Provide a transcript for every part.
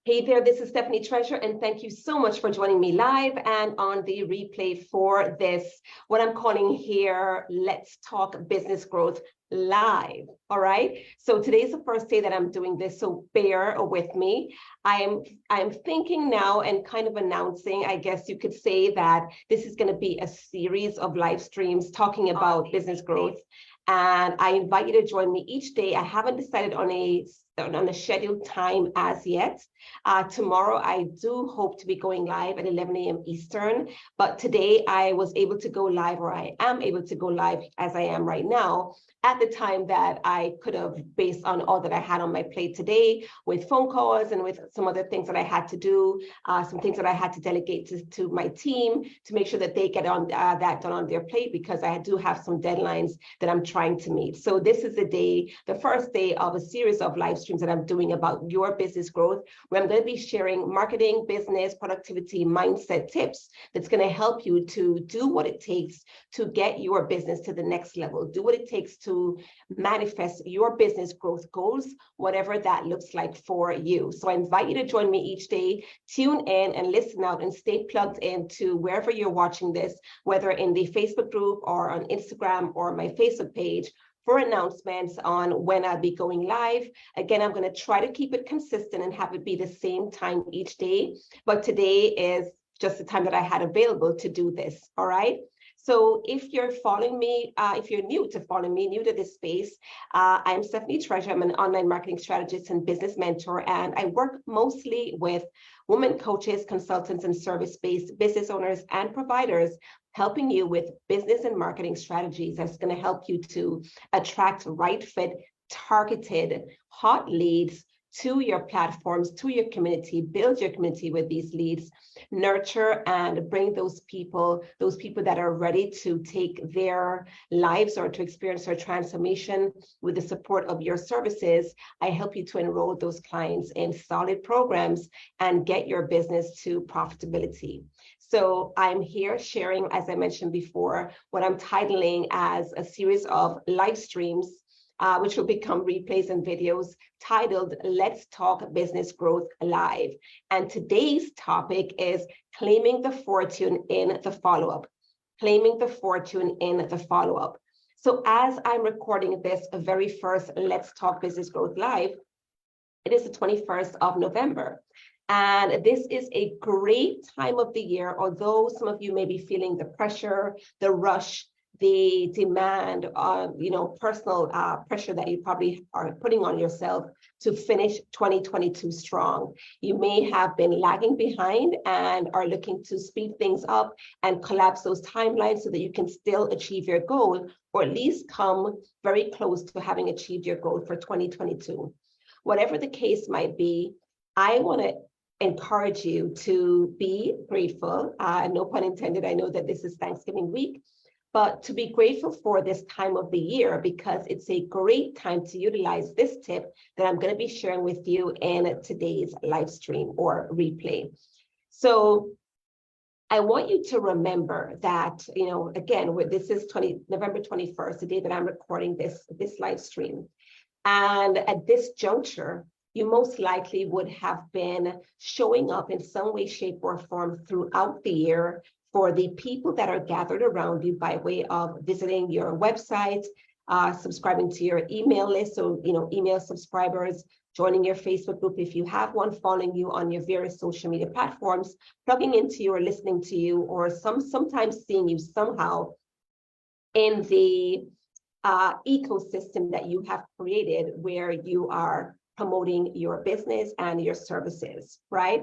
Hey there, this is Stephanie Treasure, and thank you so much for joining me live and on the replay for this, what I'm calling here, Let's Talk Business Growth Live. All right. So today's the first day that I'm doing this, so bear with me. I'm thinking now and kind of announcing, I guess you could say, that this is going to be a series of live streams talking about business growth. And I invite you to join me each day. I haven't decided on a scheduled time as yet. Tomorrow, I do hope to be going live at 11 a.m. Eastern. But today, I was able to go live, or I am able to go live as I am right now, at the time that I could have, based on all that I had on my plate today, with phone calls and with some other things that I had to do, some things that I had to delegate to my team to make sure that they get on that done on their plate, because I do have some deadlines that I'm trying to meet. So this is the first day of a series of live streams that I'm doing about your business growth, where I'm going to be sharing marketing, business, productivity, mindset tips that's going to help you to do what it takes to get your business to the next level, do what it takes to manifest your business growth goals, whatever that looks like for you. So I invite you to join me each day, tune in and listen out, and stay plugged into wherever you're watching this, whether in the Facebook group or on Instagram or my Facebook page, for announcements on when I'll be going live. Again, I'm going to try to keep it consistent and have it be the same time each day. But today is just the time that I had available to do this. All right. So if you're following me, if you're new to following me, new to this space, I'm Stephanie Treasure. I'm an online marketing strategist and business mentor, and I work mostly with women coaches, consultants, and service-based business owners and providers, helping you with business and marketing strategies that's going to help you to attract right fit, targeted, hot leads to your platforms, to your community, build your community with these leads, nurture and bring those people that are ready to take their lives or to experience their transformation with the support of your services. I help you to enroll those clients in solid programs and get your business to profitability. So I'm here sharing, as I mentioned before, what I'm titling as a series of live streams, which will become replays and videos, titled Let's Talk Business Growth Live. And today's topic is claiming the fortune in the follow-up. Claiming the fortune in the follow-up. So as I'm recording this very first Let's Talk Business Growth Live, it is the 21st of November. And this is a great time of the year, although some of you may be feeling the pressure, the rush, the demand, personal pressure that you probably are putting on yourself to finish 2022 strong. You may have been lagging behind and are looking to speed things up and collapse those timelines so that you can still achieve your goal, or at least come very close to having achieved your goal for 2022. Whatever the case might be, I want to encourage you to be grateful. No pun intended. I know that this is Thanksgiving week, but to be grateful for this time of the year, because it's a great time to utilize this tip that I'm going to be sharing with you in today's live stream or replay. So I want you to remember that, again, this is November 21st, the day that I'm recording this live stream. And at this juncture, you most likely would have been showing up in some way, shape, or form throughout the year for the people that are gathered around you by way of visiting your website, subscribing to your email list, so email subscribers, joining your Facebook group if you have one, following you on your various social media platforms, plugging into you or listening to you, or sometimes seeing you somehow in the ecosystem that you have created, where you are promoting your business and your services, right?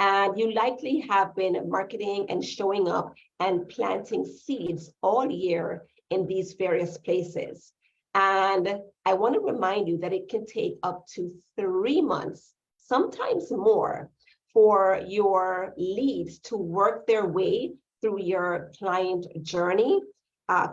And you likely have been marketing and showing up and planting seeds all year in these various places. And I want to remind you that it can take up to 3 months, sometimes more, for your leads to work their way through your client journey,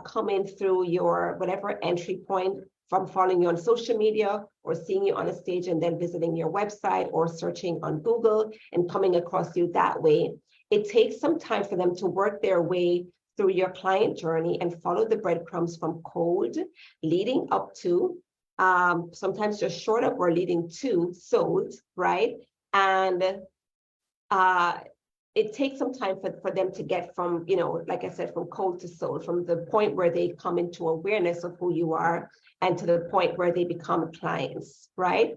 coming through your whatever entry point, from following you on social media or seeing you on a stage and then visiting your website or searching on Google and coming across you that way. It takes some time for them to work their way through your client journey and follow the breadcrumbs from cold leading up to, sometimes just short up or leading to sold, right? And it takes some time for them to get from, like I said, from cold to soul, from the point where they come into awareness of who you are and to the point where they become clients, right?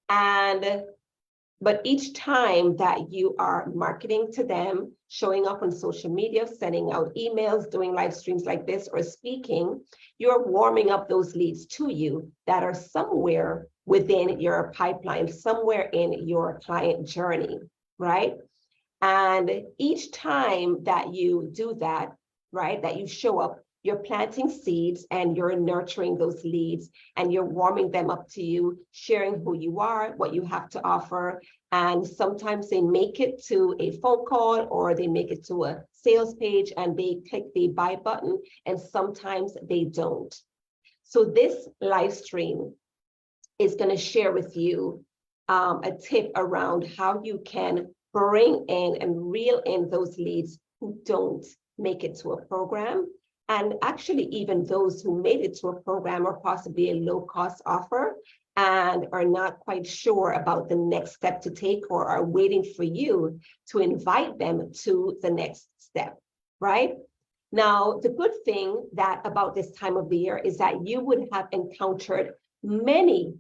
But each time that you are marketing to them, showing up on social media, sending out emails, doing live streams like this, or speaking, you're warming up those leads to you that are somewhere within your pipeline, somewhere in your client journey, right? And each time that you do that, right, that you show up, you're planting seeds and you're nurturing those leads and you're warming them up to you, sharing who you are, what you have to offer. And sometimes they make it to a phone call or they make it to a sales page and they click the buy button, and sometimes they don't. So this live stream is going to share with you a tip around how you can bring in and reel in those leads who don't make it to a program. And actually, even those who made it to a program or possibly a low-cost offer and are not quite sure about the next step to take or are waiting for you to invite them to the next step, right? Now, the good thing about this time of the year is that you would have encountered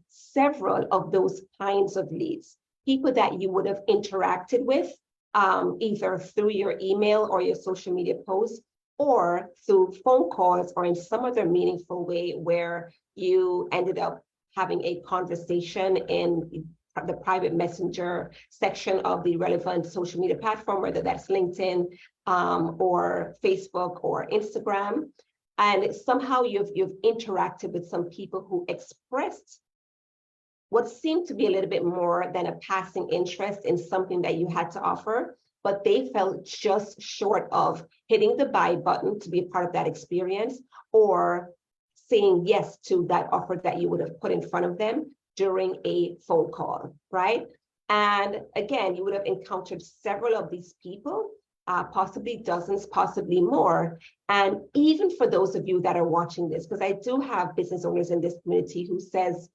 several of those kinds of leads, people that you would have interacted with either through your email or your social media posts, or through phone calls or in some other meaningful way where you ended up having a conversation in the private messenger section of the relevant social media platform, whether that's LinkedIn or Facebook or Instagram. And somehow you've interacted with some people who expressed what seemed to be a little bit more than a passing interest in something that you had to offer, but they felt just short of hitting the buy button to be a part of that experience or saying yes to that offer that you would have put in front of them during a phone call, right? And again, you would have encountered several of these people, possibly dozens, possibly more. And even for those of you that are watching this, because I do have business owners in this community who says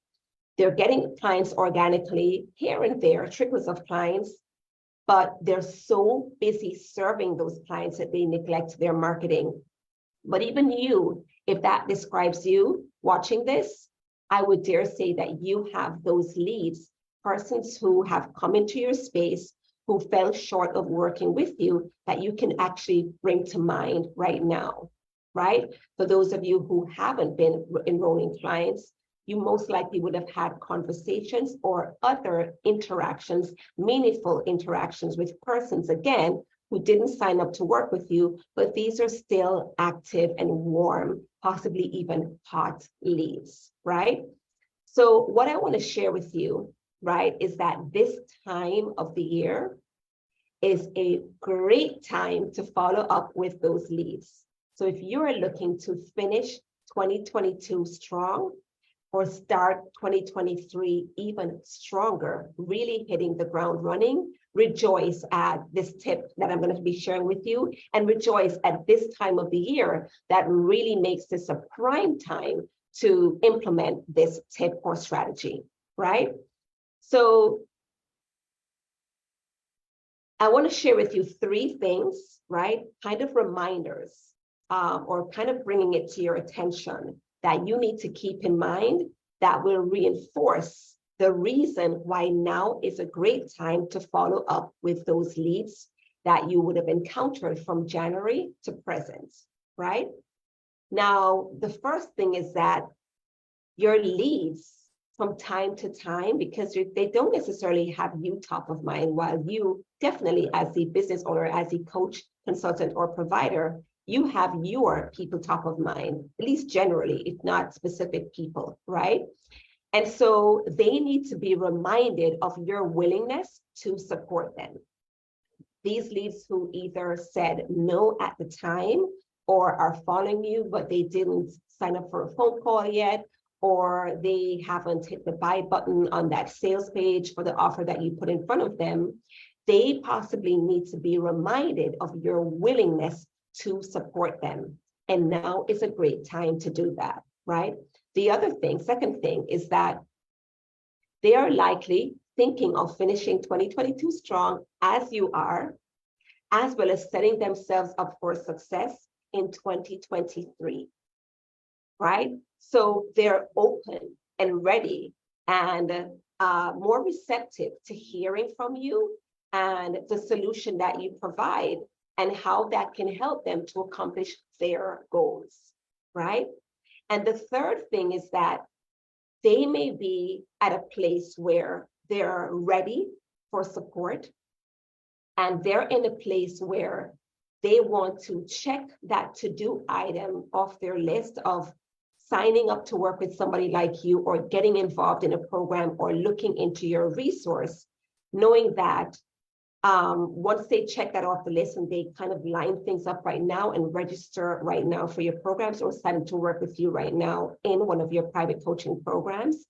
they're getting clients organically here and there, trickles of clients, but they're so busy serving those clients that they neglect their marketing. But even you, if that describes you watching this, I would dare say that you have those leads, persons who have come into your space, who fell short of working with you, that you can actually bring to mind right now, right? For those of you who haven't been enrolling clients, you most likely would have had conversations or other interactions, meaningful interactions with persons, again, who didn't sign up to work with you, but these are still active and warm, possibly even hot leads, right? So what I want to share with you, right, is that this time of the year is a great time to follow up with those leads. So if you are looking to finish 2022 strong, or start 2023 even stronger, really hitting the ground running, rejoice at this tip that I'm going to be sharing with you, and rejoice at this time of the year that really makes this a prime time to implement this tip or strategy, right? So I want to share with you 3 things, right? Kind of reminders or kind of bringing it to your attention that you need to keep in mind that will reinforce the reason why now is a great time to follow up with those leads that you would have encountered from January to present, right? Now, the first thing is that your leads from time to time, because they don't necessarily have you top of mind, while you definitely as the business owner, as the coach, consultant, or provider, you have your people top of mind, at least generally, if not specific people, right? And so they need to be reminded of your willingness to support them. These leads who either said no at the time or are following you, but they didn't sign up for a phone call yet, or they haven't hit the buy button on that sales page for the offer that you put in front of them, they possibly need to be reminded of your willingness to support them. And now is a great time to do that, right? The other thing, second thing, is that they are likely thinking of finishing 2022 strong as you are, as well as setting themselves up for success in 2023, right? So they're open and ready and more receptive to hearing from you and the solution that you provide and how that can help them to accomplish their goals, right? And the third thing is that they may be at a place where they're ready for support and they're in a place where they want to check that to-do item off their list of signing up to work with somebody like you or getting involved in a program or looking into your resource, knowing that once they check that off the list and they kind of line things up right now and register right now for your programs or sign to work with you right now in one of your private coaching programs,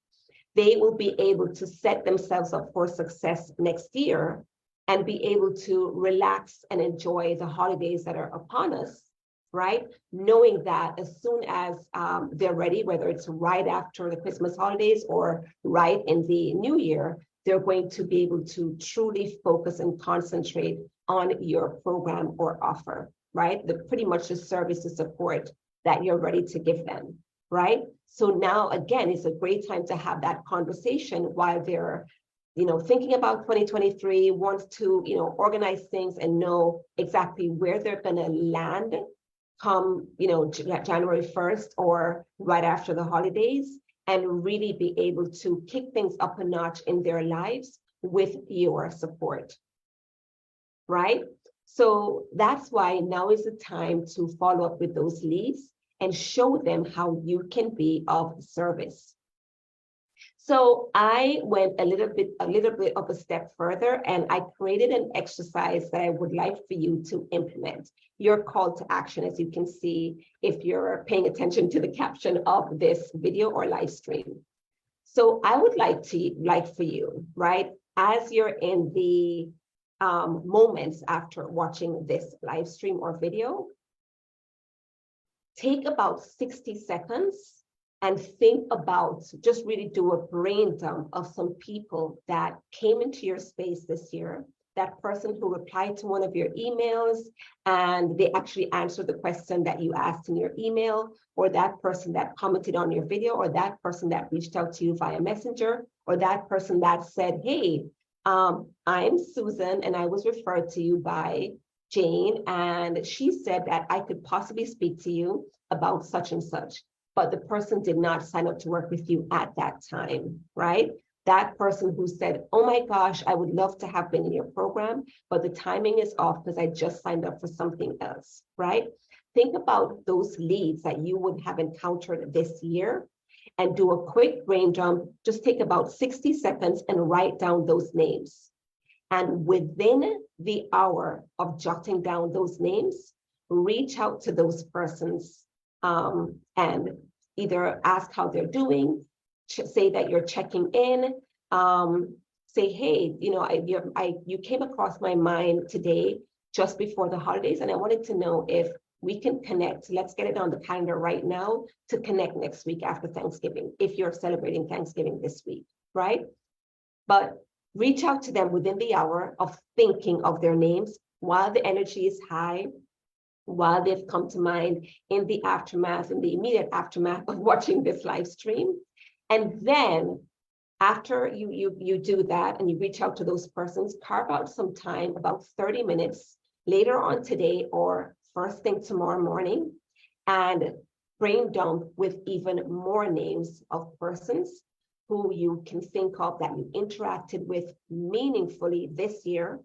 they will be able to set themselves up for success next year and be able to relax and enjoy the holidays that are upon us, right? Knowing that as soon as they're ready, whether it's right after the Christmas holidays or right in the new year, they're going to be able to truly focus and concentrate on your program or offer, right? Pretty much the service, the support that you're ready to give them, right? So now, again, it's a great time to have that conversation while they're, thinking about 2023, wants to, organize things and know exactly where they're going to land come, January 1st or right after the holidays, and really be able to kick things up a notch in their lives with your support, right? So that's why now is the time to follow up with those leads and show them how you can be of service. So I went a little bit of a step further, and I created an exercise that I would like for you to implement. Your call to action, as you can see, if you're paying attention to the caption of this video or live stream. So I would like for you, right, as you're in the moments after watching this live stream or video, take about 60 seconds and think about, just really do a brain dump of some people that came into your space this year, that person who replied to one of your emails and they actually answered the question that you asked in your email, or that person that commented on your video, or that person that reached out to you via Messenger, or that person that said, hey, I'm Susan and I was referred to you by Jane, and she said that I could possibly speak to you about such and such, but the person did not sign up to work with you at that time, right? That person who said, oh my gosh, I would love to have been in your program, but the timing is off because I just signed up for something else, right? Think about those leads that you would have encountered this year and do a quick brain dump. Just take about 60 seconds and write down those names. And within the hour of jotting down those names, reach out to those persons and either ask how they're doing, say that you're checking in, say, hey, you came across my mind today just before the holidays, and I wanted to know if we can connect. Let's get it on the calendar right now to connect next week after Thanksgiving, if you're celebrating Thanksgiving this week, right? But reach out to them within the hour of thinking of their names while the energy is high, while they've come to mind in the aftermath, in the immediate aftermath of watching this live stream. And then after you do that and you reach out to those persons, carve out some time, about 30 minutes later on today or first thing tomorrow morning, and brain dump with even more names of persons who you can think of that you interacted with meaningfully this year,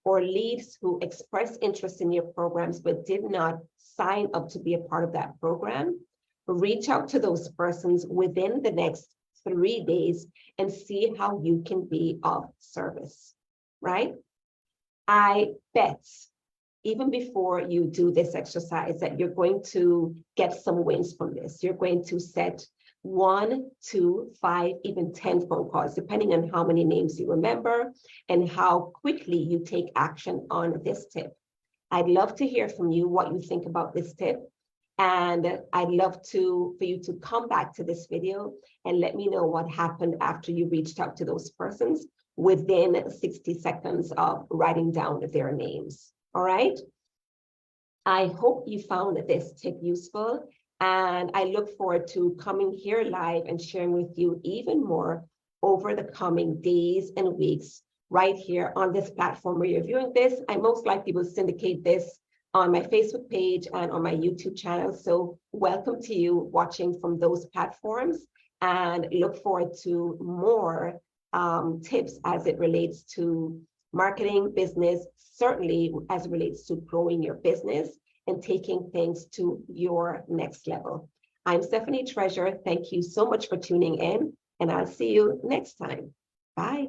or leads who expressed interest in your programs but did not sign up to be a part of that program. Reach out to those persons within the next 3 days and see how you can be of service, right? I bet even before you do this exercise that you're going to get some wins from this. You're going to set 1, 2, 5, even 10 phone calls, depending on how many names you remember and how quickly you take action on this tip. I'd love to hear from you what you think about this tip. And I'd love for you to come back to this video and let me know what happened after you reached out to those persons, within 60 seconds of writing down their names. All right. I hope you found this tip useful, and I look forward to coming here live and sharing with you even more over the coming days and weeks right here on this platform where you're viewing this. I most likely will syndicate this on my Facebook page and on my YouTube channel. So welcome to you watching from those platforms, and look forward to more tips as it relates to marketing, business, certainly as it relates to growing your business and taking things to your next level. I'm Stephanie Treasure. Thank you so much for tuning in, and I'll see you next time. Bye.